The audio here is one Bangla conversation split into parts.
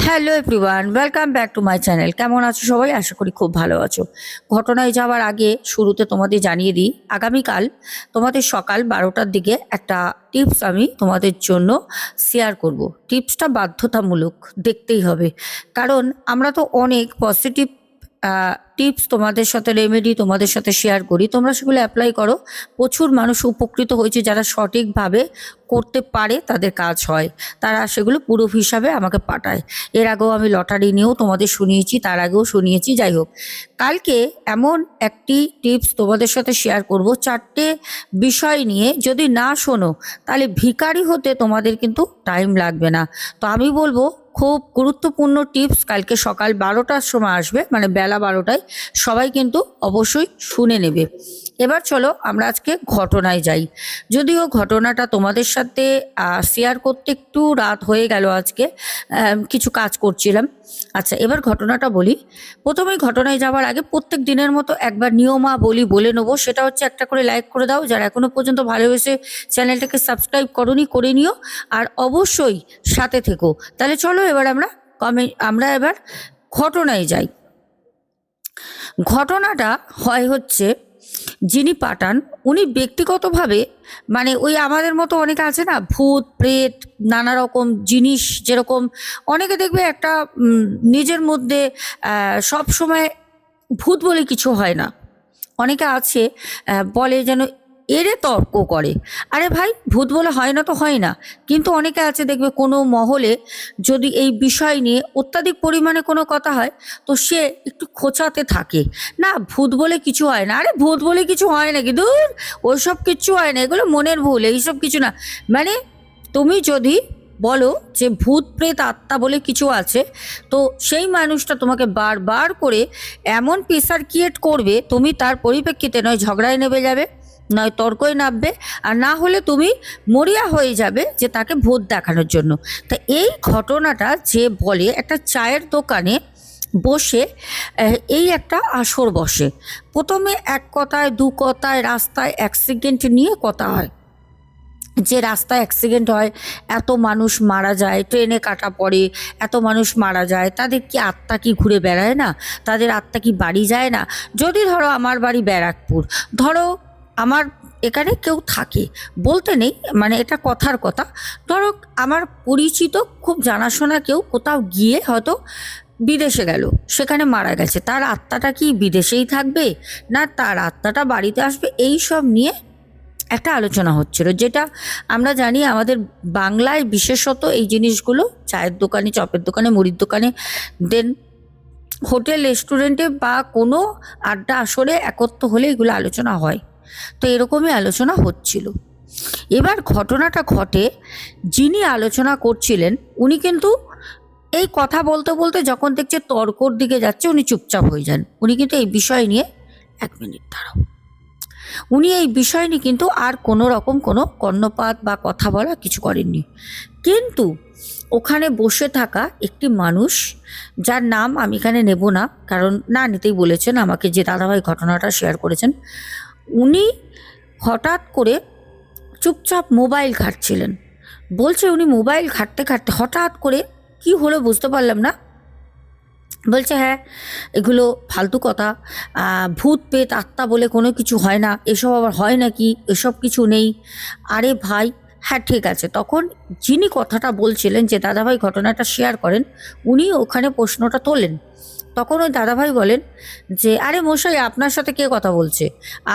Hello everyone, welcome back to my channel. কেমন আছো সবাই? আশা করি খুব ভালো আছো। ঘটনায় যাওয়ার আগে শুরুতে তোমাদের জানিয়ে দিই, আগামীকাল তোমাদের সকাল 12টার দিকে একটা টিপস আমি তোমাদের জন্য শেয়ার করব। টিপসটা বাধ্যতামূলক, দেখতেই হবে। কারণ আমরা তো অনেক পজিটিভ টিপস তোমাদের সাথে, রেমেডি তোমাদের সাথে শেয়ার করি, তোমরা সেগুলো অ্যাপ্লাই করো। প্রচুর মানুষ উপকৃত হয়েছে, যারা সঠিকভাবে করতে পারে তাদের কাজ হয়, তারা সেগুলো প্রুফ হিসাবে আমাকে পাঠায়। এর আগেও আমি লটারি নিয়েও তোমাদের শুনিয়েছি, তার আগেও শুনিয়েছি। যাই হোক, কালকে এমন একটি টিপস তোমাদের সাথে শেয়ার করব, 4টে বিষয় নিয়ে। যদি না শোনো তাহলে ভিখারি হতে তোমাদের কিন্তু টাইম লাগবে না। তো আমি বলবো, খুব গুরুত্বপূর্ণ টিপস কালকে সকাল 12টার সময় আসবে, মানে বেলা 12টায়। সবাই কিন্তু অবশ্যই শুনে নেবে। এবার চলো আমরা আজকে ঘটনায় যাই। যদিও ঘটনাটা তোমাদের সাথে শেয়ার করতে একটু রাত হয়ে গেল আজকে, কিছু কাজ করছিলাম। আচ্ছা, এবার ঘটনাটা বলি। প্রথমেই ঘটনায় যাওয়ার আগে প্রত্যেক দিনের মতো একবার নিয়মাবলী বলে নেবো। সেটা হচ্ছে, একটা করে লাইক করে দাও, যারা এখনো পর্যন্ত ভালোবেসে চ্যানেলটাকে সাবস্ক্রাইব করোনি করে নিও, আর অবশ্যই সাথে থেকো। তাহলে চলো এবার আমরা এবার ঘটনায় যাই। ঘটনাটা হচ্ছে, যিনি পাঠান উনি ব্যক্তিগতভাবে, মানে ওই আমাদের মতো অনেকে আছে না, ভূত প্রেত নানা রকম জিনিস, যেরকম অনেকে দেখবে একটা নিজের মধ্যে সব সময় ভূত বলে কিছু হয় না। অনেকে আছে বলে যেন এরে তর্ক করে। আরে ভাই, ভূত বলে হয় না তো হয় না। কিন্তু অনেকে আছে দেখবে কোনো মহলে যদি এই বিষয় নিয়ে অত্যাধিক পরিমাণে কোনো কথা হয়, তো সে একটু খোঁচাতে থাকে, না ভূত বলে কিছু হয় না। আরে ভূত বলে কিছু হয় না, কিন্তু ওইসব কিচ্ছু হয় না, এগুলো মনের ভুল, এইসব কিছু না। মানে তুমি যদি বলো যে ভূত প্রেত আত্মা বলে কিছু আছে, তো সেই মানুষটা তোমাকে বারবার করে এমন প্রেসার ক্রিয়েট করবে, তুমি তার পরিপ্রেক্ষিতে নয় ঝগড়ায় নেমে যাবে, নয় তর্কই নামবে, আর না হলে তুমি মরিয়া হয়ে যাবে যে তাকে ভূত দেখানোর জন্য। তা এই ঘটনাটা যে বলে, একটা চায়ের দোকানে বসে এই একটা আসর বসে। প্রথমে এক কথায় দু কথায় রাস্তায় অ্যাক্সিডেন্ট নিয়ে কথা হয়, যে রাস্তায় অ্যাক্সিডেন্ট হয়, এত মানুষ মারা যায়, ট্রেনে কাটা পড়ে, এত মানুষ মারা যায়, তাদের কি আত্মা কি ঘুরে বেড়ায় না? তাদের আত্মা কি বাড়ি যায় না? যদি ধরো আমার বাড়ি ব্যারাকপুর, ধরো আমার এখানে কেউ থাকে, বলতে নেই, মানে এটা কথার কথা, ধরো আমার পরিচিত খুব জানাশোনা কেউ কোথাও গিয়ে হয়তো বিদেশে গেল, সেখানে মারা গেছে, তার আত্মাটা কি বিদেশেই থাকবে, না তার আত্মাটা বাড়িতে আসবে? এই সব নিয়ে একটা আলোচনা হচ্ছিল, যেটা আমরা জানি আমাদের বাংলায় বিশেষত এই জিনিসগুলো চায়ের দোকানে, চপের দোকানে, মুড়ির দোকানে, দেন হোটেল রেস্টুরেন্টে বা কোনো আড্ডা আসরে একত্র হলে এগুলো আলোচনা হয়। তো এরকমই আলোচনা হচ্ছিল। এবার ঘটনাটা ঘটে, যিনি আলোচনা করছিলেন উনি কিন্তু এই কথা বলতে বলতে যখন দেখছে তর্কর দিকে যাচ্ছে, উনি চুপচাপ হয়ে যান। উনি কিন্তু এই বিষয় নিয়ে, 1 মিনিট দাঁড়াও, উনি এই বিষয় নিয়ে কিন্তু আর কোনো রকম কোনো কর্ণপাত বা কথা বলা কিছু করেননি। কিন্তু ওখানে বসে থাকা একটি মানুষ, যার নাম আমি এখানে নেব না, কারণ না নিতেই বলেছেন আমাকে যে দাদাভাই ঘটনাটা শেয়ার করেছেন, উনি হঠাৎ করে চুপচাপ মোবাইল ঘাঁটছিলেন। বলছে উনি মোবাইল ঘাঁটতে ঘাঁটতে হঠাৎ করে কি হলো বুঝতে পারলাম না, বলছে হ্যাঁ এগুলো ফালতু কথা, ভূত পেত আত্মা বলে কোনো কিছু হয় না, এসব আবার হয় নাকি, এসব কিছু নেই। আরে ভাই, হ্যাঁ ঠিক আছে। তখন যিনি কথাটা বলছিলেন, যে দাদাভাই ঘটনাটা শেয়ার করেন, উনি ওখানে প্রশ্নটা তোলেন। তখন ওই দাদাভাই বলেন যে আরে মশাই, আপনার সাথে কে কথা বলছে?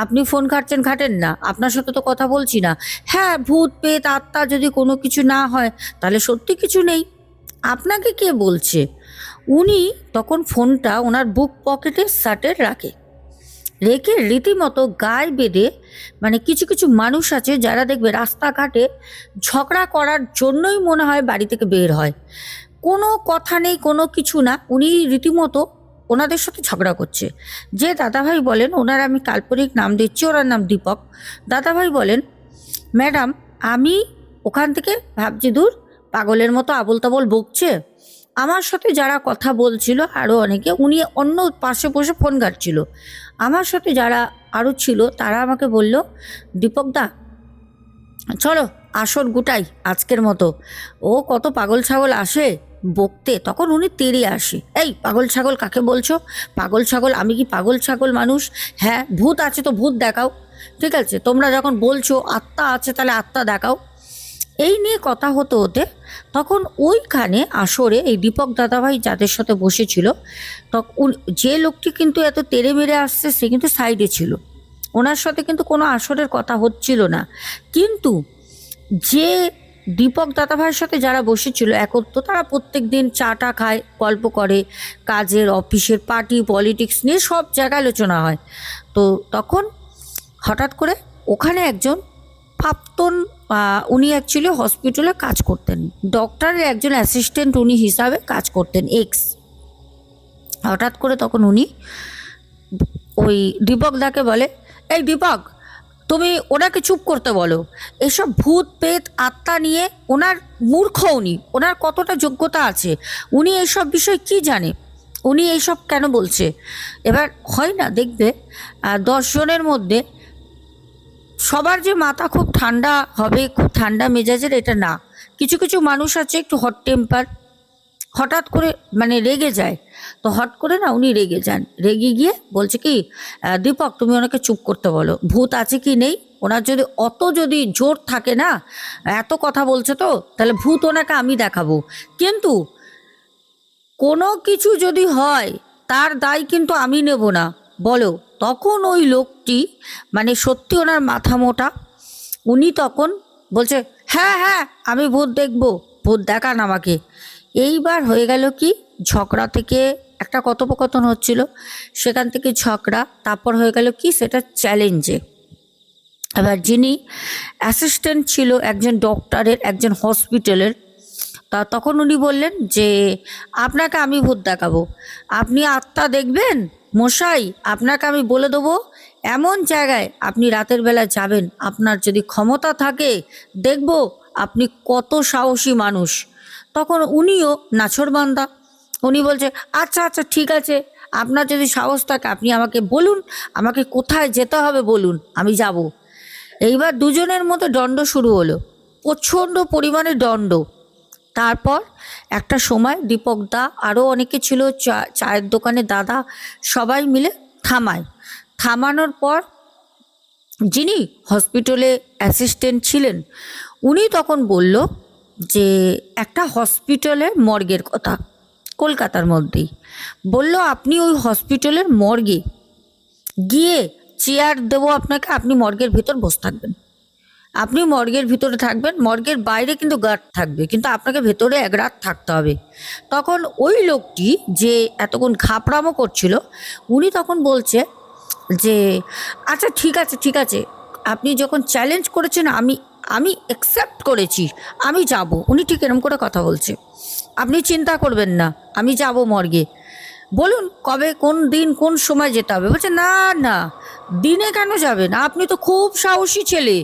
আপনি ফোন ঘাঁটছেন, ঘাঁটেন না, আপনার সাথে তো কথা বলছি না। হ্যাঁ, ভূত পেত আত্মা যদি কোনো কিছু না হয়, তাহলে সত্যি কিছু নেই, আপনাকে কে বলছে? উনি তখন ফোনটা ওনার বুক পকেটে শার্টের রেখে রীতিমতো গায়ে বেঁধে, মানে কিছু কিছু মানুষ আছে যারা দেখবে রাস্তাঘাটে ঝগড়া করার জন্যই মনে হয় বাড়ি থেকে বের হয়, কোনো কথা নেই, কোনো কিছু না, উনি রীতিমতো ওনাদের সাথে ঝগড়া করছে। যে দাদাভাই বলেন, ওনার আমি কাল্পনিক নাম দিচ্ছি, ওনার নাম দীপক। দাদাভাই বলেন, ম্যাডাম আমি ওখান থেকে ভাবছি, দূর পাগলের মতো আবোল তাবোল বকছে। আমার সাথে যারা কথা বলছিল আরও অনেকে, উনি অন্য পাশে বসে ফোন ঘাঁটছিল, আমার সাথে যারা আরও ছিল তারা আমাকে বলল, দীপক দা চলো আসর গুটাই আজকের মতো, ও কত পাগল ছাগল আসে, বকতে, তখন উনি তেড়ে আসে, এই পাগল ছাগল কাকে বলছো, পাগল ছাগল, আমি কি পাগল ছাগল মানুষ? হ্যাঁ, ভূত আছে তো ভূত দেখাও, ঠিক আছে, তোমরা যখন বলছো আত্মা আছে তাহলে আত্মা দেখাও। এই নিয়ে কথা হতে হতে তখন ওইখানে আসরে এই দীপক দাদাভাই যাদের সাথে বসেছিল, তখন যে লোকটি কিন্তু এত তেড়ে মেরে আসছে সে কিন্তু সাইডে ছিল, ওনার সাথে কিন্তু কোনো আসরের কথা হচ্ছিল না। কিন্তু যে দীপক দাদাভাইয়ের সাথে যারা বসেছিল একত্র, তারা প্রত্যেক দিন চাটা খায়, গল্প করে, কাজের অফিসের পার্টি পলিটিক্স নিয়ে সব জায়গায় আলোচনা হয়। তো তখন হঠাৎ করে ওখানে একজন প্রাক্তন, উনি অ্যাকচুয়ালি হসপিটালে কাজ করতেন, ডক্টরের একজন অ্যাসিস্ট্যান্ট উনি হিসাবে কাজ করতেন এক্স। হঠাৎ করে তখন উনি ওই দীপক দাকে বলে, এই দীপক, তুমি ওনাকে চুপ করতে বলো, এসব ভূত প্রেত আত্মা নিয়ে ওনার মূর্খ, উনি ওনার কতটা যোগ্যতা আছে, উনি এইসব বিষয় কি জানে, উনি এইসব কেন বলছে? এবার হয় না, দেখবে 10 জনের মধ্যে সবার যে মাথা খুব ঠান্ডা হবে, খুব ঠান্ডা মেজাজের, এটা না। কিছু কিছু মানুষ আছে একটু হট টেম্পার, হঠাৎ করে মানে রেগে যায়। তো হট করে না উনি রেগে যান, রেগে গিয়ে বলছে কি, দীপক তুমি ওনাকে চুপ করতে বলো, ভূত আছে কি নেই, ওনার যদি অত যদি জোর থাকে না, এত কথা বলছে তো, তাহলে ভূত ওনাকে আমি দেখাবো, কিন্তু কোনো কিছু যদি হয় তার দায় কিন্তু আমি নেব না, বলো। তখন ওই লোকটি, মানে সত্যি ওনার মাথা মোটা, উনি তখন বলছে, হ্যাঁ হ্যাঁ আমি ভূত দেখবো, ভূত দেখান আমাকে। এইবার হয়ে গেল কি, ঝগড়া থেকে একটা কথোপকথন হচ্ছিল, সেখান থেকে ঝগড়া, তারপর হয়ে গেল কি, সেটা চ্যালেঞ্জে। এবার যিনি অ্যাসিস্ট্যান্ট ছিল একজন ডক্টরের, একজন হসপিটালের, তা তখন উনি বললেন যে আপনাকে আমি ভূত দেখাবো, আপনি আত্মা দেখবেন মশাই, আপনাকে আমি বলে দেবো এমন জায়গায় আপনি রাতের বেলা যাবেন, আপনার যদি ক্ষমতা থাকে দেখব আপনি কত সাহসী মানুষ। তখন উনিও নাছোড়বান্দা, উনি বলছে আচ্ছা আচ্ছা ঠিক আছে, আপনার যদি সাহস থাকে আপনি আমাকে বলুন, আমাকে কোথায় যেতে হবে বলুন, আমি যাব। এইবার দুজনের মধ্যে দণ্ড শুরু হলো, প্রচণ্ড পরিমাণে দণ্ড। তারপর একটা সময় দীপক দা, আরও অনেকে ছিল, চায়ের দোকানে দাদা, সবাই মিলে থামায়। থামানোর পর যিনি হসপিটালে অ্যাসিস্ট্যান্ট ছিলেন উনি তখন বলল যে একটা হসপিটালের মর্গের কথা, কলকাতার মধ্যেই, বলল আপনি ওই হসপিটালের মর্গে গিয়ে চেয়ার দেবো আপনাকে, আপনি মর্গের ভিতর বসে থাকবেন, আপনি মর্গের ভিতরে থাকবেন, মর্গের বাইরে কিন্তু গার্ড থাকবে, কিন্তু আপনাকে ভেতরে 1 রাত থাকতে হবে। তখন ওই লোকটি যে এতক্ষণ ঘাপড়ামো করছিল, উনি তখন বলছে যে আচ্ছা ঠিক আছে ঠিক আছে, আপনি যখন চ্যালেঞ্জ করেছেন আমি আমি অ্যাকসেপ্ট করেছি, আমি যাব। উনি ঠিক এরকম করে কথা বলছে, আপনি চিন্তা করবেন না, আমি যাব মর্গে, বলুন কবে, কোন দিন, কোন সময় যেতে হবে। বলছে না না, দিনে কেন যাবেন, আপনি তো খুব সাহসী ছেলে,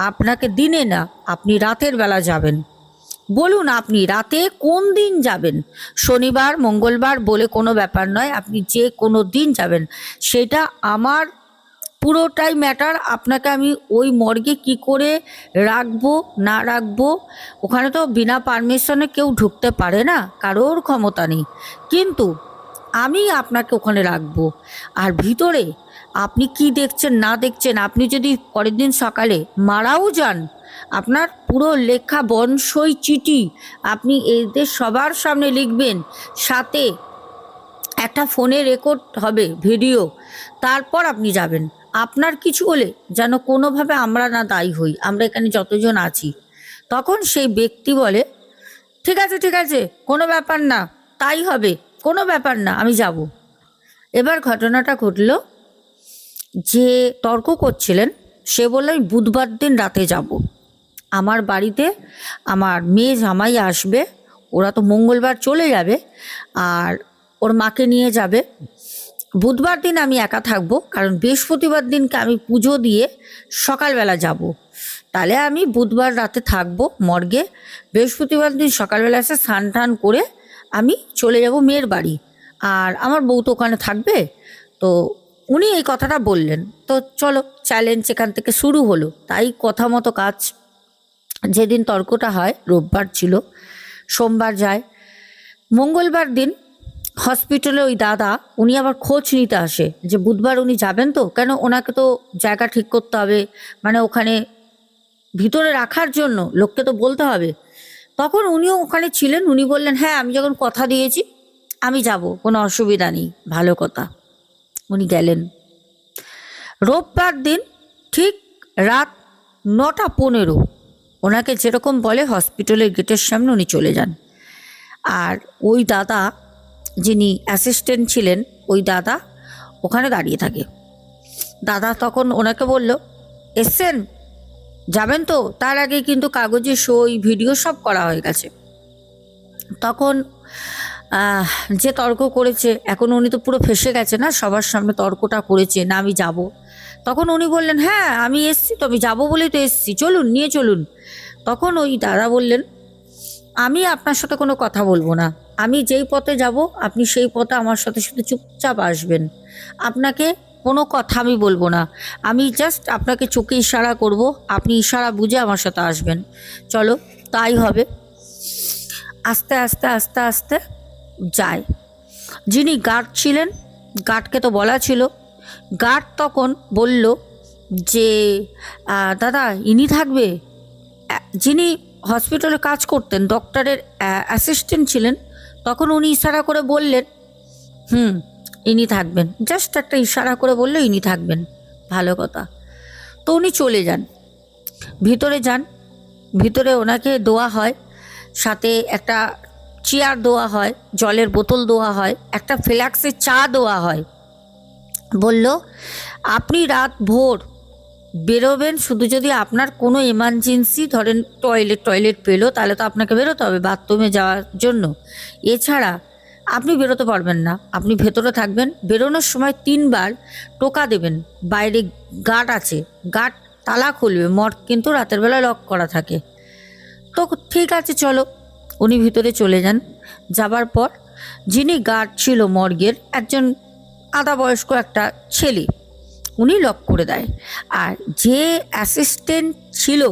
আপনাকে দিনে না, আপনি রাতের বেলা যাবেন, বলুন আপনি রাতে কোন দিন যাবেন, শনিবার মঙ্গলবার বলে কোনো ব্যাপার নয়, আপনি যে কোনো দিন যাবেন, সেটা আমার পুরোটাই ম্যাটার। আপনাকে আমি ওই মর্গে কি করে রাখবো না রাখবো, ওখানে তো বিনা পারমিশনে কেউ ঢুকতে পারে না, কারোর ক্ষমতা নেই, কিন্তু আমি আপনাকে ওখানে রাখবো। আর ভিতরে আপনি কি দেখছেন না দেখছেন, আপনি যদি পরের দিন সকালে মারাও যান, আপনার পুরো লেখা বনসই চিঠি আপনি এদের সবার সামনে লিখবেন, সাথে একটা ফোনে রেকর্ড হবে ভিডিও, তারপর আপনি যাবেন। আপনার কিছু হলে যেন কোনোভাবে আমরা না দায়ী হই, আমরা এখানে যতজন আছি। তখন সেই ব্যক্তি বলে ঠিক আছে কোনো ব্যাপার না, তাই হবে, কোনো ব্যাপার না, আমি যাব। এবার ঘটনাটা ঘটল, যে তর্ক করছিলেন সে বলল আমি বুধবার দিন রাতে যাব, আমার বাড়িতে আমার মেয়ে জামাই আসবে, ওরা তো মঙ্গলবার চলে যাবে, আর ওর মাকে নিয়ে যাবে, বুধবার দিন আমি একা থাকবো, কারণ বৃহস্পতিবার দিনকে আমি পুজো দিয়ে সকালবেলা যাব, তাহলে আমি বুধবার রাতে থাকবো মর্গে, বৃহস্পতিবার দিন সকালবেলা এসে স্নান টান করে আমি চলে যাব মেয়ের বাড়ি, আর আমার বউ তো ওখানে থাকবে। তো উনি এই কথাটা বললেন, তো চলো চ্যালেঞ্জ এখান থেকে শুরু হলো। তাই কথা মতো কাজ, যেদিন তর্কটা হয় রোববার ছিল, সোমবার যায়, মঙ্গলবার দিন হসপিটালে ওই দাদা উনি আবার খোঁজ নিতে আসে যে বুধবার উনি যাবেন তো, কেন ওনাকে তো জায়গা ঠিক করতে হবে, মানে ওখানে ভিতরে রাখার জন্য লোককে তো বলতে হবে। তখন উনিও ওখানে ছিলেন, উনি বললেন হ্যাঁ আমি যখন কথা দিয়েছি আমি যাব, কোনো অসুবিধা নেই, ভালো কথা। উনি গেলেন। রোববার দিন ঠিক রাত 9:15 ওনাকে যেরকম বলে হসপিটালের গেটের সামনে উনি চলে যান। আর ওই দাদা যিনি অ্যাসিস্ট্যান্ট ছিলেন ওই দাদা ওখানে দাঁড়িয়ে থাকে। দাদা তখন ওনাকে বলল এসছেন, যাবেন তো? তার আগে কিন্তু কাগজে সই ভিডিও সব করা হয়ে গেছে। তখন যে তর্ক করেছে, এখন উনি তো পুরো ফেঁসে গেছে না, সবার সামনে তর্কটা করেছে না আমি যাব। তখন উনি বললেন হ্যাঁ আমি এসছি তো, আমি যাবো বলেই তো এসছি, চলুন নিয়ে চলুন। তখন ওই দাদা বললেন আমি আপনার সাথে কোনো কথা বলবো না, আমি যেই পথে যাব আপনি সেই পথে আমার সাথে সাথে চুপচাপ আসবেন, আপনাকে কোনো কথা আমি বলবো না, আমি জাস্ট আপনাকে চোখে ইশারা করব, আপনি ইশারা বুঝে আমার সাথে আসবেন। চলো তাই হবে। আস্তে আস্তে আস্তে আস্তে যায়। যিনি গার্ড ছিলেন, গার্ডকে তো বলা ছিল, গার্ড তখন বলল যে দাদা ইনি থাকবে। যিনি হসপিটালে কাজ করতেন, ডক্টরের অ্যাসিস্ট্যান্ট ছিলেন, তখন উনি ইশারা করে বললেন ইনি থাকবেন, জাস্ট একটা ইশারা করে বললো ইনি থাকবেন, ভালো কথা। তো উনি চলে যান, ভিতরে যান। ভিতরে ওনাকে দেওয়া হয়, সাথে একটা চেয়ার দেওয়া হয়, জলের বোতল দেওয়া হয়, একটা ফ্ল্যাক্সের চা দেওয়া হয়। বলল আপনি রাত ভোর বেরোবেন, শুধু যদি আপনার কোনো এমার্জেন্সি, ধরেন টয়লেট পেলো, তাহলে তো আপনাকে বেরোতে হবে বাথরুমে যাওয়ার জন্য, এছাড়া আপনি বেরোতে পারবেন না, আপনি ভেতরে থাকবেন। বেরোনোর সময় 3বার টোকা দেবেন, বাইরে গার্ড আছে, গার্ড তালা খুলবে, মর্গ কিন্তু রাতের বেলা লক করা থাকে। তো ঠিক আছে চলো, উনি ভিতরে চলে যান। যাবার পর যিনি গার্ড ছিল মর্গের, একজন আধা বয়স্ক একটা ছেলে, উনি লক করে দেয়। আর যে অ্যাসিস্ট্যান্ট ছিল,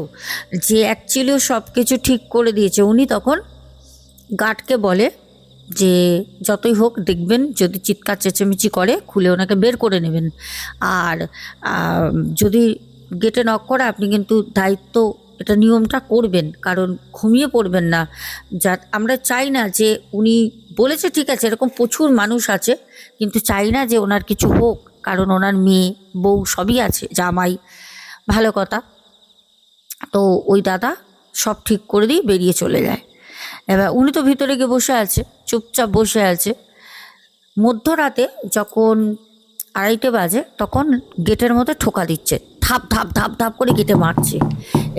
যে অ্যাকচুয়ালিও সব কিছু ঠিক করে দিয়েছে, উনি তখন গার্ডকে বলে যে যতই হোক দেখবেন, যদি চিৎকার চেঁচামেচি করে খুলে ওনাকে বের করে নেবেন, আর যদি গেটে নক করে আপনি কিন্তু দায়িত্ব এটা নিয়মটা করবেন, কারণ ঘুমিয়ে পড়বেন না। যা আমরা চাই না যে উনি বলেছে ঠিক আছে, এরকম প্রচুর মানুষ আছে, কিন্তু চাই না যে ওনার কিছু হোক, কারণ ওনার মেয়ে বউ সবই আছে, জামাই, ভালো কথা। তো ওই দাদা সব ঠিক করে দিয়ে বেরিয়ে চলে যায়। এবার উনি তো ভিতরে গিয়ে বসে আছে, চুপচাপ বসে আছে। মধ্যরাতে যখন 2:30 বাজে, তখন গেটের মধ্যে ঠোকা দিচ্ছে, ধাপ ধাপ ধাপ ধাপ করে গেটে মারছে।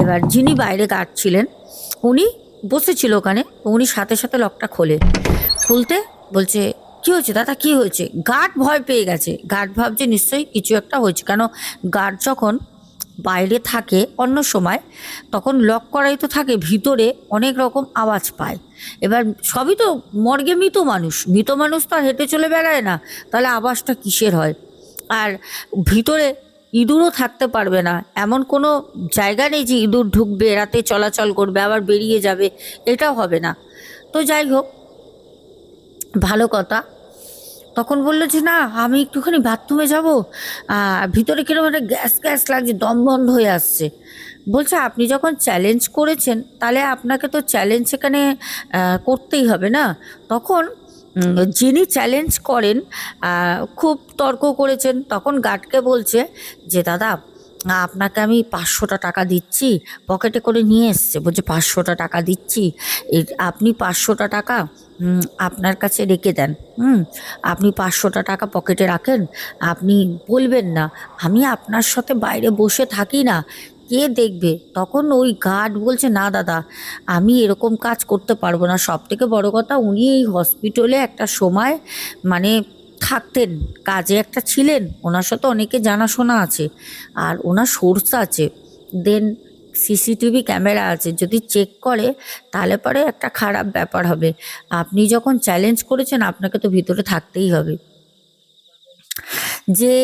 এবার যিনি বাইরে গার্ড ছিলেন উনি বসেছিল ওখানে, উনি সাথে সাথে লকটা খোলে, খুলতে বলছে কি হয়েছে দাদা, কি হয়েছে? গার্ড ভয় পেয়ে গেছে, গার্ড ভাবছে নিশ্চয়ই কিছু একটা হয়েছে, কেন গার্ড যখন বাইরে থাকে অন্য সময় তখন লক করাই তো থাকে, ভিতরে অনেক রকম আওয়াজ পায়। এবার সবই তো মর্গে মৃত মানুষ, মৃত মানুষ তো আর হেঁটে চলে বেড়ায় না, তাহলে আওয়াজটা কিসের হয়? আর ভিতরে ইঁদুরও থাকতে পারবে না, এমন কোনো জায়গা নেই যে ইঁদুর ঢুকবে, রাতে চলাচল করবে আবার বেরিয়ে যাবে, এটাও হবে না। তো যাই হোক, ভালো কথা। তখন বললো যে না আমি একটুখানি বাথরুমে যাবো, ভিতরে কিরকম একটা গ্যাস গ্যাস লাগছে, দম বন্ধ হয়ে আসছে। বলছে আপনি যখন চ্যালেঞ্জ করেছেন তাহলে আপনাকে তো চ্যালেঞ্জ এখানে করতেই হবে না। তখন যিনি চ্যালেঞ্জ করেন খুব তর্ক করেছেন, তখন গার্ডকে বলছে যে দাদা আপনাকে আমি 500টা টাকা দিচ্ছি, পকেটে করে নিয়ে এসছে, বলছে 500টা টাকা দিচ্ছি, আপনি 500টা টাকা আপনার কাছে রেখে দেন, আপনি 500টা টাকা পকেটে রাখেন, আপনি বলবেন না আমি আপনার সাথে বাইরে বসে থাকি না, কে দেখবে? তখন ওই গার্ড বলছে না দাদা আমি এরকম কাজ করতে পারবো না, সব থেকে বড় কথা উনি এই হসপিটালে একটা সময় মানে থাকতেন, কাজে একটা ছিলেন, ওনার সাথে অনেকে জানাশোনা আছে, আর ওনার সোর্স আছে, দেন সিসিটিভি ক্যামেরা আছে, যদি চেক করে তাহলে পরে একটা খারাপ ব্যাপার হবে, আপনি যখন চ্যালেঞ্জ করেছেন আপনাকে তো ভিতরে থাকতেই হবে। যে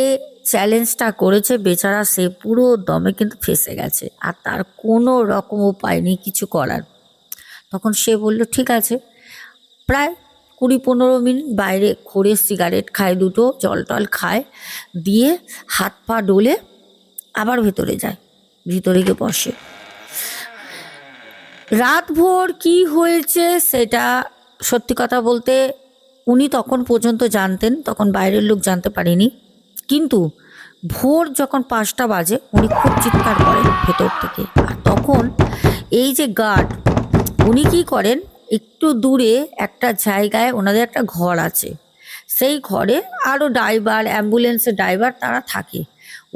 চ্যালেঞ্জটা করেছে বেচারা সে পুরো দমে কিন্তু ফেঁসে গেছে, আর তার কোনো রকম উপায় নেই কিছু করার। তখন সে বলল ঠিক আছে। প্রায় 20-15 মিনিট বাইরে ঘুরে সিগারেট খায়, দুটো জল টল খায়, দিয়ে হাত পা ডোলে আবার ভেতরে যায়, ভিতরে গিয়ে বসে। রাত ভোর কি হয়েছে সেটা সত্যি কথা বলতে উনি তখন পর্যন্ত জানতেন, তখন বাইরের লোক জানতে পারেনি। কিন্তু ভোর যখন 5টা বাজে উনি খুব চিৎকার করেন ভেতর থেকে। আর তখন এই যে গার্ড, উনি কি করেন, একটু দূরে একটা জায়গায় ওনাদের একটা ঘর আছে, সেই ঘরে আরও ড্রাইভার, অ্যাম্বুলেন্সের ড্রাইভার তারা থাকে।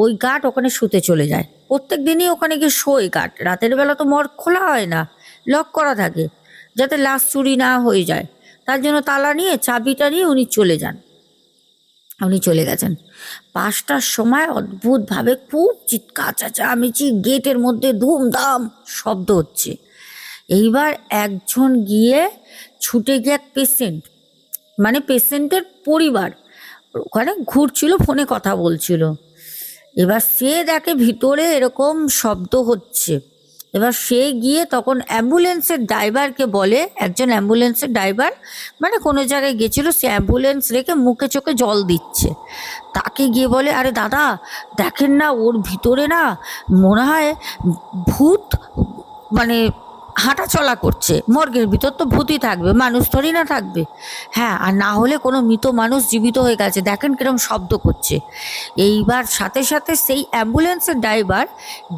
ওই গার্ড ওখানে শুতে চলে যায়, প্রত্যেক দিনই ওখানে গিয়ে শোয় গার্ড। রাতের বেলা তো মর্গ খোলা হয় না, লক করা থাকে, যাতে লাশ চুরি না হয়ে যায়, তার জন্য তালা নিয়ে চাবিটা নিয়ে উনি চলে যান। উনি চলে গেছেন 5টার সময়। অদ্ভুতভাবে খুব চিৎকার চেঁচামেচি, গেটের মধ্যে ধুমধাম শব্দ হচ্ছে। এইবার একজন গিয়ে ছুটে গিয়ে, এক পেশেন্ট, মানে পেশেন্টের পরিবার ওখানে ঘুরছিল, ফোনে কথা বলছিল। এবার সে দেখে ভিতরে এরকম শব্দ হচ্ছে। এবার সে গিয়ে তখন অ্যাম্বুলেন্সের ড্রাইভারকে বলে, একজন অ্যাম্বুলেন্সের ড্রাইভার মানে কোনো জায়গায় গেছিলো, সে অ্যাম্বুলেন্স রেখে মুখে চোখে জল দিচ্ছে, তাকে গিয়ে বলে, আরে দাদা দেখেন না, ওর ভিতরে না মনে হয় ভূত মানে হাঁটা চলা করছে। মর্গের ভিতর তো ভূতই থাকবে, মানুষ থরি না থাকবে। হ্যাঁ, আর না হলে কোনো মৃত মানুষ জীবিত হয়ে গেছে, দেখেন কিরম শব্দ করছে। এইবার সাথে সাথে সেই অ্যাম্বুলেন্সের ড্রাইভার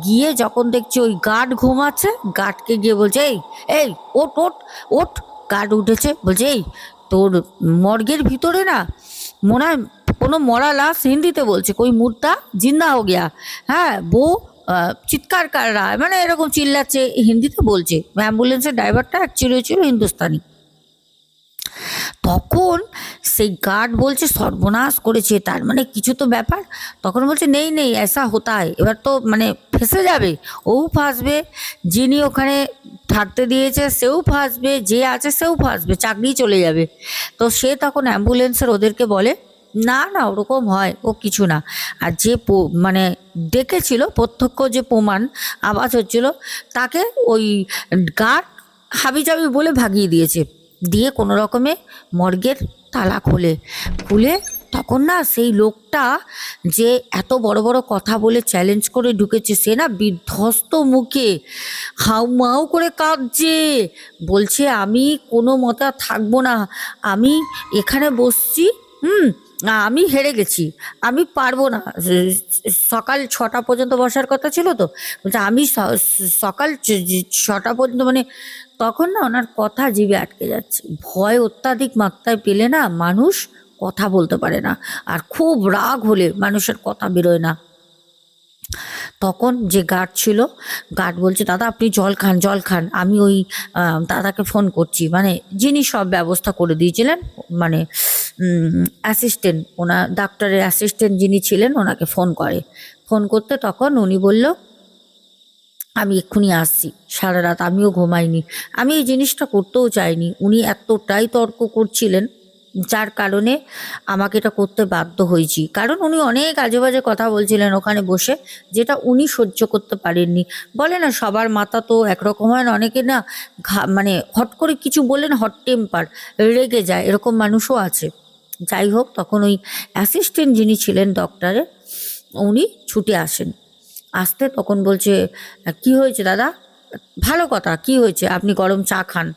গিয়ে যখন দেখছে ওই গার্ড ঘুমাচ্ছে, গার্ডকে গিয়ে বলছে, এই এই ওঠ ওঠ ওঠ। গার্ড উঠেছে, বলছে, এই তোর মর্গের ভিতরে না মনে হয় কোনো মরা লাশ, হিন্দিতে বলছে, কোই মুর্দা জিন্দা হো গিয়া, হ্যাঁ বো চিৎকার কর রা হ্যায়, মানে এরকম চিল্লাচ্ছে, হিন্দিতে বলছে। অ্যাম্বুলেন্সের ড্রাইভারটা অ্যাকচুয়ালি ছিল হিন্দুস্তানি। তখন সেই গার্ড বলছে সর্বনাশ করেছে, তার মানে কিছু তো ব্যাপার। তখন বলছে নেই নেই এসা হতা হয়, এবার তো মানে ফেসে যাবে, ও ফাঁসবে, যিনি ওখানে থাকতে দিয়েছে সেও ফাঁসবে, যে আছে সেও ফাঁসবে, চাকরি চলে যাবে। তো সে তখন অ্যাম্বুলেন্সের ওদেরকে বলে, না না ওরকম হয়, ও কিছু না। আর যে মানে দেখেছিল, প্রত্যক্ষ যে প্রমাণ আওয়াজ হচ্ছিল, তাকে ওই গার্ড হাবিজাবি বলে ভাগিয়ে দিয়েছে। দিয়ে কোনো রকমে মর্গের তালা খুলে তখন না সেই লোকটা যে এত বড় বড় কথা বলে চ্যালেঞ্জ করে ঢুকেছে, সে না বিধ্বস্ত মুখে হাউমাউ করে কাঁদছে, বলছে আমি কোনো মতে আর থাকবো না, আমি এখানে বসছি, আমি হেরে গেছি, আমি পারবো না। সকাল 6টা পর্যন্ত বসার কথা ছিল, তো বলছে আমি সকাল 6টা পর্যন্ত, মানে তখন না ওনার কথা জিভে আটকে যাচ্ছে। ভয় অত্যাধিক মাত্রায় পেলে না মানুষ কথা বলতে পারে না, আর খুব রাগ হলে মানুষের কথা বেরোয় না। তখন যে গার্ড ছিল, গার্ড বলছে, দাদা আপনি জল খান, জল খান, আমি ওই দাদাকে ফোন করছি, মানে যিনি সব ব্যবস্থা করে দিয়েছিলেন, মানে অ্যাসিস্ট্যান্ট, ওনার ডাক্তারের অ্যাসিস্ট্যান্ট যিনি ছিলেন, ওনাকে ফোন করে। ফোন করতে তখন উনি বলল, আমি এক্ষুনি আসছি। সারা রাত আমিও ঘুমাইনি, আমি এই জিনিসটা করতেও চাইনি, উনি এতটাই তর্ক করছিলেন, যার কারণে আমাকে এটা করতে বাধ্য হয়েছি। কারণ উনি অনেক আজে বাজে কথা বলছিলেন ওখানে বসে, যেটা উনি সহ্য করতে পারেননি। বলে না সবার মাথা তো একরকম হয় না, অনেকে না মানে হট করে কিছু বলেন, হট টেম্পার, রেগে যায়, এরকম মানুষও আছে। যাই হোক, তখন ওই অ্যাসিস্ট্যান্ট যিনি ছিলেন ডক্টরের, উনি ছুটে আসেন। আসতে তখন বলছে, কি হয়েছে দাদা? ভালো কথা, কি হয়েছে, আপনি গরম চা খান।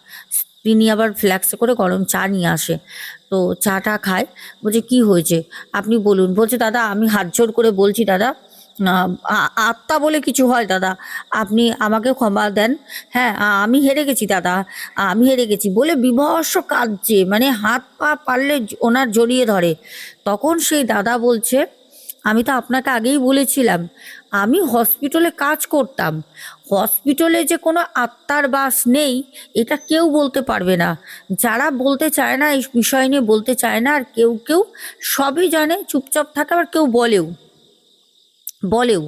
তিনি আবার ফ্ল্যাক্সে করে গরম চা নিয়ে আসে, তো চাটা খায়। বলছে কি হয়েছে আপনি বলুন। বলছে দাদা আমি হাত জোর করে বলছি দাদা, আত্মা বলে কিছু হয় দাদা, আপনি আমাকে ক্ষমা দেন। হ্যাঁ আমি হেরে গেছি দাদা, আমি হেরে গেছি বলে বিভৎস কাঁদছে, মানে হাত পা পারলে ওনার জড়িয়ে ধরে। তখন সেই দাদা বলছে, আমি তো আপনাকে আগেই বলেছিলাম, আমি হসপিটালে কাজ করতাম, হসপিটালে যে কোনো আত্মার বাস নেই এটা কেউ বলতে পারবে না। যারা বলতে চায় না এই বিষয় নিয়ে বলতে চায় না, আর কেউ কেউ সবই জানে চুপচাপ থাকে, আবার কেউ বলেও,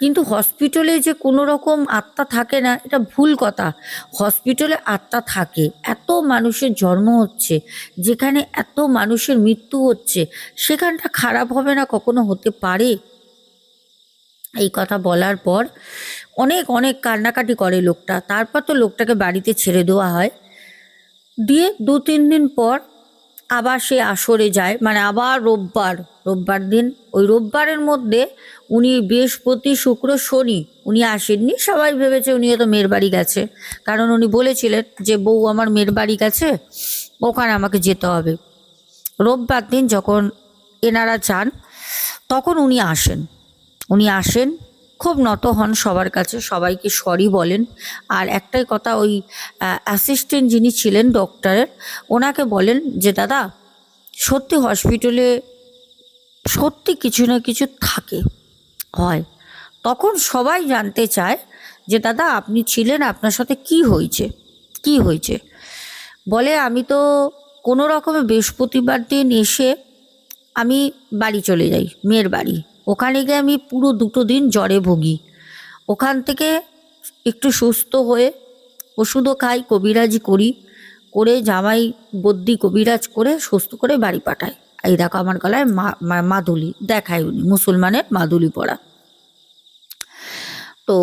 কিন্তু হসপিটালে যে কোনো রকম আত্মা থাকে না এটা ভুল কথা। হসপিটালে আত্মা থাকে, এত মানুষের জন্ম হচ্ছে, যেখানে এত মানুষের মৃত্যু হচ্ছে, সেখানটা খারাপ হবে না, কখনো হতে পারে? এই কথা বলার পর অনেক অনেক কান্নাকাটি করে লোকটা। তারপর তো লোকটাকে বাড়িতে ছেড়ে দেওয়া হয়। দিয়ে 2-3 দিন পর আবার সে আসরে যায়, মানে আবার রোববার, রোববার দিন, ওই রোববারের মধ্যে উনি বৃহস্পতি শুক্র শনি উনি আসেননি। সবাই ভেবেছে উনি হয়তো মেয়ের বাড়ি গেছে, কারণ উনি বলেছিলেন যে বউ আমার মেয়ের বাড়ি গেছে, ওখানে আমাকে যেতে হবে। রোববার দিন যখন এনারা যান তখন উনি আসেন। উনি আসেন, খুব নত হন সবার কাছে, সবাইকে সরি বলেন। আর একটাই কথা, ওই অ্যাসিস্ট্যান্ট যিনি ছিলেন ডক্টরের, ওনাকে বলেন যে দাদা সত্যি হসপিটালে সত্যি কিছু না কিছু থাকে, হয়। তখন সবাই জানতে চায় যে দাদা আপনি ছিলেন, আপনার সাথে কি হয়েছে, কি হয়েছে। বলে আমি তো কোনো রকমে বৃহস্পতিবার দিন এসে আমি বাড়ি চলে যাই, মেয়ের বাড়ি। ওখানে গিয়ে আমি পুরো 2 দিন জ্বরে ভুগি। ওখান থেকে একটু সুস্থ হয়ে ওষুধও খাই, কবিরাজি করি, করে জামাই বদ্যি কবিরাজ করে সুস্থ করে বাড়ি পাঠায়। এই দেখো আমার গলায় মাদুলি দেখায়, উনি মুসলমানের মাদুলি পরা। তো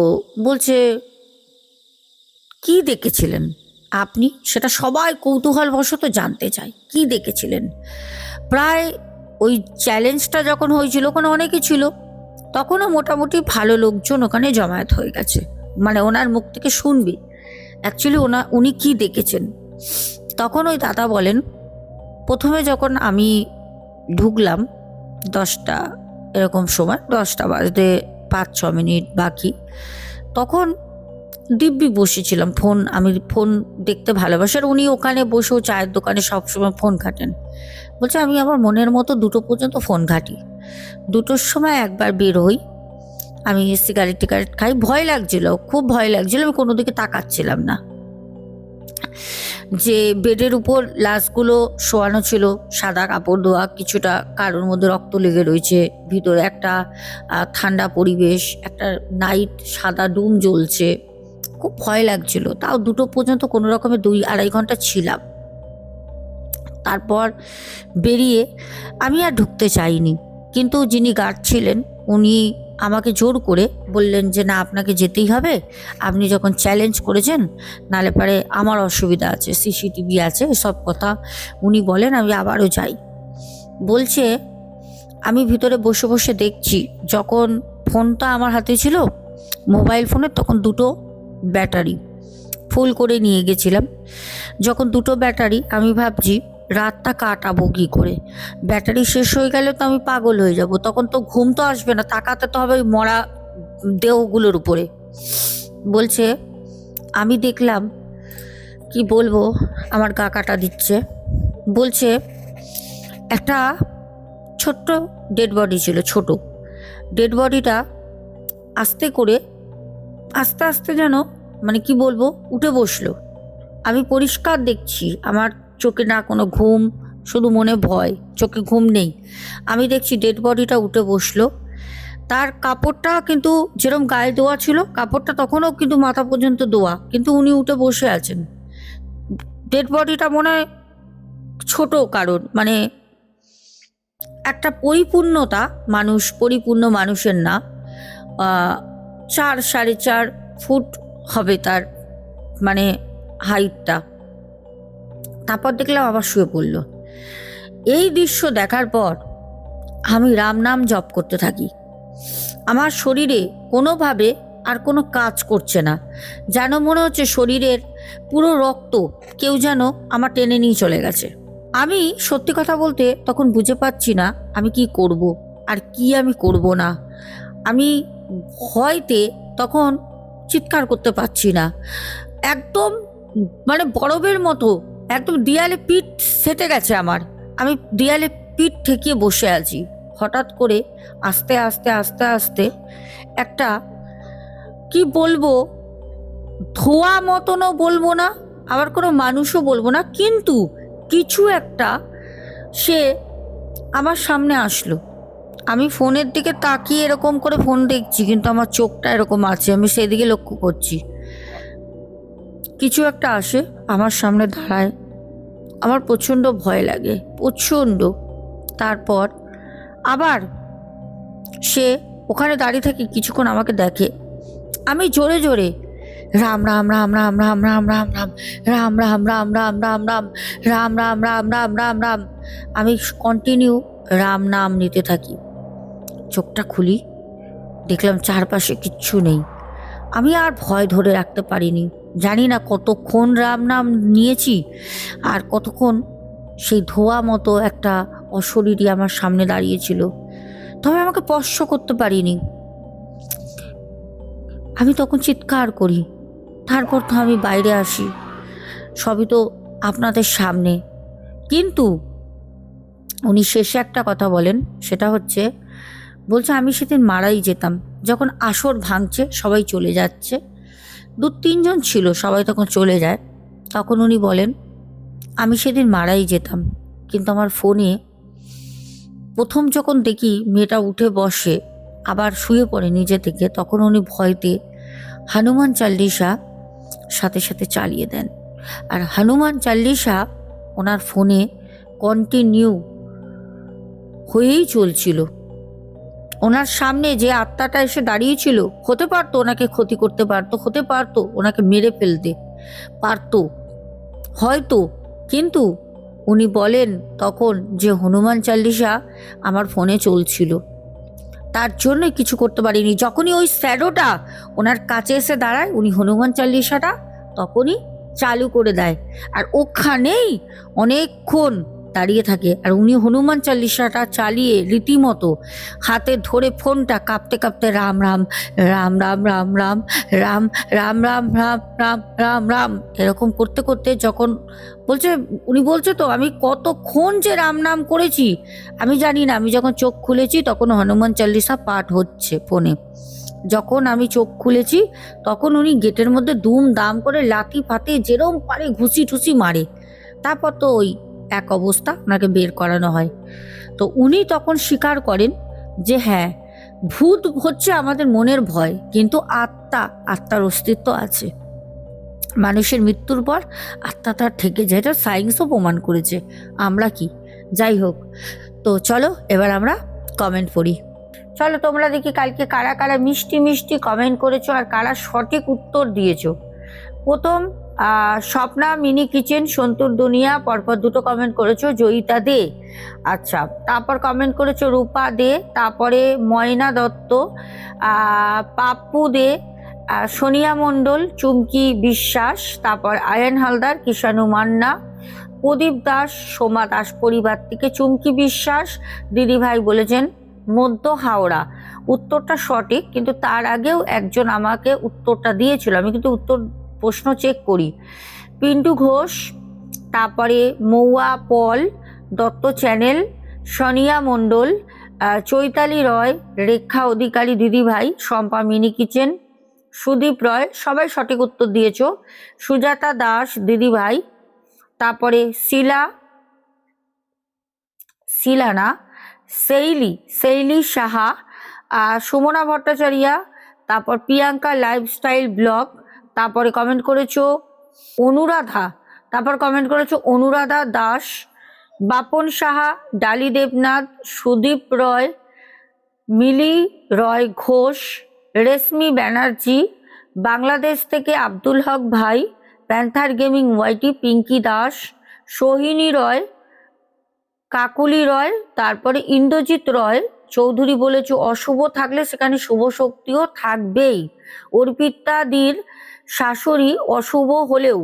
বলছে কি দেখেছিলেন আপনি, সেটা সবাই কৌতূহলবশত জানতে চায়, কি দেখেছিলেন। প্রায় ওই চ্যালেঞ্জটা যখন হয়েছিল ওখানে অনেকে ছিল, তখনও মোটামুটি ভালো লোকজন ওখানে জমায়েত হয়ে গেছে, মানে ওনার মুখ থেকে শুনবি অ্যাকচুয়ালি উনি কি দেখেছেন। তখন ওই দাদা বলেন, প্রথমে যখন আমি ঢুকলাম 10টা এরকম সময়, 10টা বাজতে 5-6 মিনিট বাকি, তখন দিব্যি বসেছিলাম। আমি ফোন দেখতে ভালোবাসি, আর উনি ওখানে বসেও চায়ের দোকানে সবসময় ফোন ঘাটেন। বলছে আমি আমার মনের মতো 2টো পর্যন্ত ফোন ঘাঁটি, 2টোর সময় একবার বের হই, আমি সিগারেট টিগারেট খাই। ভয় লাগছিল, খুব ভয় লাগছিল, আমি কোনো দিকে তাকাচ্ছিলাম না। যে বেডের উপর লাশগুলো শোয়ানো ছিল, সাদা কাপড় দেওয়া, কিছুটা কারোর মধ্যে রক্ত লেগে রয়েছে, ভিতরে একটা ঠান্ডা পরিবেশ, একটা নাইট সাদা ডুম জ্বলছে, খুব ভয় লাগছিল। তাও 2টো পর্যন্ত কোনো রকমে 2-2.5 ঘন্টা ছিলাম। তারপর বেরিয়ে আমি আর ঢুকতে চাইনি, কিন্তু যিনি গার্ড ছিলেন উনি আমাকে জোর করে বললেন যে না আপনাকে যেতেই হবে, আপনি যখন চ্যালেঞ্জ করেছেন, নালে পারে আমার অসুবিধা আছে, সিসিটিভি আছে, সব কথা উনি বলেন। আমি আবারও যাই। বলছে আমি ভিতরে বসে বসে দেখছি, যখন ফোনটা আমার হাতে ছিল মোবাইল ফোনের, তখন 2টো ব্যাটারি ফুল করে নিয়ে গেছিলাম। যখন 2টো ব্যাটারি, আমি ভাবছি রাতটা কাটাবো কী করে, ব্যাটারি শেষ হয়ে গেলে তো আমি পাগল হয়ে যাব, তখন তো ঘুম তো আসবে না, তাকাতে তো হবে ওই মরা দেহগুলোর উপরে। বলছে আমি দেখলাম, কি বলবো, আমার গা কাটা দিচ্ছে। বলছে একটা ছোট্ট ডেড বডি ছিল, ছোট ডেড বডিটা আস্তে করে আস্তে আস্তে যেন, মানে কি বলবো, উঠে বসলো। আমি পরিষ্কার দেখছি, আমার চোখে না কোনো ঘুম, শুধু মনে ভয়, চোখে ঘুম নেই। আমি দেখছি ডেড বডিটা উঠে বসলো। তার কাপড়টা কিন্তু যেরকম গায়ে দেওয়া ছিল, কাপড়টা তখনও কিন্তু মাথা পর্যন্ত দেওয়া, কিন্তু উনি উঠে বসে আছেন। ডেড বডিটা মনে হয় ছোট, কারণ মানে একটা পরিপূর্ণতা, মানুষ পরিপূর্ণ মানুষের না, 4-4.5 ফুট হবে তার মানে হাইটটা। তারপর দেখলাম আবার শুয়ে পড়ল। এই দৃশ্য দেখার পর আমি রাম নাম জপ করতে থাকি। আমার শরীরে কোনোভাবে আর কোনো কাজ করছে না, যেন মনে হচ্ছে শরীরের পুরো রক্ত কেউ যেন আমার টেনে নিয়ে চলে গেছে। আমি সত্যি কথা বলতে তখন বুঝে পাচ্ছি না আমি কি করব আর কি আমি করব না। আমি ভয়তে তখন চিৎকার করতে পারছি না, একদম মানে বরফের মতো একদম দেয়ালে পিঠ সেটে গেছে আমার। আমি দেয়ালে পিঠ ঠেকিয়ে বসে আছি। হঠাৎ করে আস্তে আস্তে আস্তে আস্তে একটা, কি বলবো, ধোয়া মতনও বলবো না, আবার কোনো মানুষও বলবো না, কিন্তু কিছু একটা সে আমার সামনে আসলো। আমি ফোনের দিকে তাকিয়ে এরকম করে ফোন দেখছি, কিন্তু আমার চোখটা এরকম আছে, আমি সেদিকে লক্ষ্য করছি। কিছু একটা আসে, আমার সামনে দাঁড়ায়, আমার প্রচণ্ড ভয় লাগে, প্রচণ্ড। তারপর আবার সে ওখানে দাঁড়িয়ে থাকে, কিছুক্ষণ আমাকে দেখে। আমি জোরে জোরে রাম রাম রাম রাম রাম রাম রাম রাম রাম রাম রাম রাম রাম রাম রাম রাম রাম রাম রাম রাম। আমি কন্টিনিউ রাম নাম নিতে থাকি। চোখটা খুলি, দেখলাম চারপাশে কিচ্ছু নেই। আমি আর ভয় ধরে রাখতে পারিনি। জানি না কতক্ষণ রাম নাম নিয়েছি আর কতক্ষণ সেই ধোয়া মতো একটা অশরীরী আমার সামনে দাঁড়িয়েছিল, তবে আমাকে স্পর্শ করতে পারিনি। আমি তখন চিৎকার করি, তারপর তো আমি বাইরে আসি, সবই তো আপনাদের সামনে। কিন্তু উনি শেষে একটা কথা বলেন, সেটা হচ্ছে, বলছে আমি সেদিন মারাই যেতাম। যখন আসর ভাঙছে, সবাই চলে যাচ্ছে, 2-3 জন ছিল, সবাই তখন চলে যায়, তখন উনি বলেন আমি সেদিন মারাই যেতাম। কিন্তু আমার ফোনে প্রথম যখন দেখি মেয়েটা উঠে বসে আবার শুয়ে পড়ে নিজে থেকে, তখন উনি ভয়তে হনুমান চাল্লিশা সাথে সাথে চালিয়ে দেন। আর হনুমান চাল্লিশা ওনার ফোনে কন্টিনিউ হয়েই চলছিল। ওনার সামনে যে আত্মাটা এসে দাঁড়িয়েছিল, হতে পারতো ওনাকে ক্ষতি করতে পারতো, হতে পারতো ওনাকে মেরে ফেলতে পারতো হয়তো, কিন্তু উনি বলেন তখন যে হনুমান চাল্লিশা আমার ফোনে চলছিল, তার জন্য কিছু করতে পারিনি। যখনই ওই শ্যাডোটা ওনার কাছে এসে দাঁড়ায়, উনি হনুমান চাল্লিশাটা তখনই চালু করে দেয়, আর ওখানেই অনেকক্ষণ দাঁড়িয়ে থাকে। আর উনি হনুমান চাল্লিশাটা চালিয়ে রীতিমতো হাতে ধরে ফোনটা কাঁপতে কাঁপতে রাম রাম রাম রাম রাম রাম রাম রাম রাম রাম রাম রাম রাম এরকম করতে করতে যখন বলছে, উনি বলছে তো আমি কতক্ষণ যে রাম নাম করেছি আমি জানি না। আমি যখন চোখ খুলেছি তখন হনুমান চাল্লিশা পাঠ হচ্ছে ফোনে। যখন আমি চোখ খুলেছি তখন উনি গেটের মধ্যে দুম দাম করে লাথি ফাতে যেরম পারে ঘুষি ঠুসি মারে, তারপর তো ওই এক অবস্থা, ওনাকে বের করানো হয়। তো উনি তখন স্বীকার করেন যে হ্যাঁ, ভূত হচ্ছে আমাদের মনের ভয়, কিন্তু আত্মার অস্তিত্ব আছে। মানুষের মৃত্যুর পর আত্মা তার থেকে যায়, এটা সায়েন্সও প্রমাণ করেছে। আমরা কি, যাই হোক। তো চলো এবার আমরা কমেন্ট পড়ি। চলো তোমরা দেখি কালকে কারা কারা মিষ্টি মিষ্টি কমেন্ট করেছো আর কারা সঠিক উত্তর দিয়েছো। প্রথম স্বপ্না মিনি কিচেন সন্তুর দুনিয়া, পরপর 2টো কমেন্ট করেছো। জয়িতা দে, আচ্ছা, তারপর কমেন্ট করেছো রূপা দে, তারপরে ময়না দত্ত, পাপ্পু দে, সোনিয়া মণ্ডল, চুমকি বিশ্বাস, তারপর আয়ন হালদার, কিষাণু মান্না, প্রদীপ দাস, সোমা দাস পরিবার থেকে, চুমকি বিশ্বাস দিদিভাই বলেছেন মধ্য হাওড়া। উত্তরটা সঠিক, কিন্তু তার আগেও একজন আমাকে উত্তরটা দিয়েছিল, আমি কিন্তু উত্তর প্রশ্ন চেক করি। পিন্টু ঘোষ, তারপরে মৌয়া পল, দত্ত চ্যানেল, সোনিয়া মণ্ডল, চৈতালি রয়, রেখা অধিকারী দিদিভাই, শম্পা মিনি কিচেন, সুদীপ রয়, সবাই সঠিক উত্তর দিয়েছ। সুজাতা দাস দিদিভাই, তারপরে শিলানা, শৈলী সাহা, সুমনা ভট্টাচার্য, তারপর প্রিয়াঙ্কা লাইফস্টাইল ব্লগ, তারপরে কমেন্ট করেছো অনুরাধা, তারপর কমেন্ট করেছো অনুরাধা দাস, বাপন সাহা, ডালি দেবনাথ, সুদীপ রয়, মিলি রয় ঘোষ, রেশমি ব্যানার্জি, বাংলাদেশ থেকে আব্দুল হক ভাই, Panther Gaming YT, Pinki Das, Sohini Roy, Kakuli Roy, তারপরে ইন্দ্রজিৎ রয় চৌধুরী বলেছে অশুভ থাকলে সেখানে শুভ শক্তিও থাকবেই। অর্পিতাদির শাশুড়ি অশুভ হলেও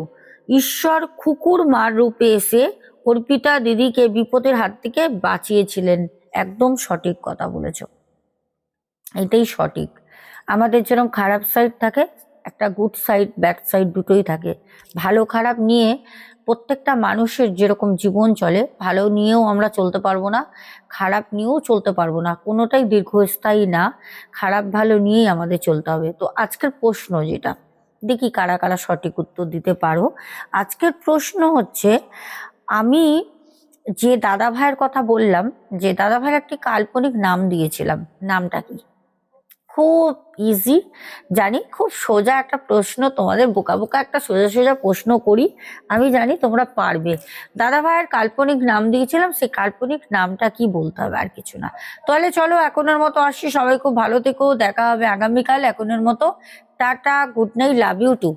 ঈশ্বর কুকুর মার রূপে এসে অর্পিতা দিদিকে বিপদের হাত থেকে বাঁচিয়েছিলেন। একদম সঠিক কথা বলেছ, এটাই সঠিক। আমাদের যেরকম খারাপ সাইড থাকে, একটা গুড সাইড ব্যাড সাইড দুটোই থাকে। ভালো খারাপ নিয়ে প্রত্যেকটা মানুষের যেরকম জীবন চলে, ভালো নিয়েও আমরা চলতে পারবো না, খারাপ নিয়েও চলতে পারবো না, কোনোটাই দীর্ঘস্থায়ী না। খারাপ ভালো নিয়েই আমাদের চলতে হবে। তো আজকের প্রশ্ন যেটা, দেখি কারা কারা সঠিক উত্তর দিতে পারো। আজকের প্রশ্ন হচ্ছে, আমি যে দাদা ভাইয়ের কথা বললাম, যে দাদা ভাইয়ের একটি কাল্পনিক নাম দিয়েছিলাম, নামটা কি? খুব ইজি জানি, খুব সোজা একটা প্রশ্ন, তোমাদের বোকা বোকা একটা সোজা সোজা প্রশ্ন করি, আমি জানি তোমরা পারবে। দাদা ভাইয়ের কাল্পনিক নাম দিয়েছিলাম, সেই কাল্পনিক নামটা কি বলতে হবে, আর কিছু না। তাহলে চলো এখনের মতো আসছি, সবাই খুব ভালো থেকো, দেখা হবে আগামীকাল। এখনের মতো tata, good night, love you two.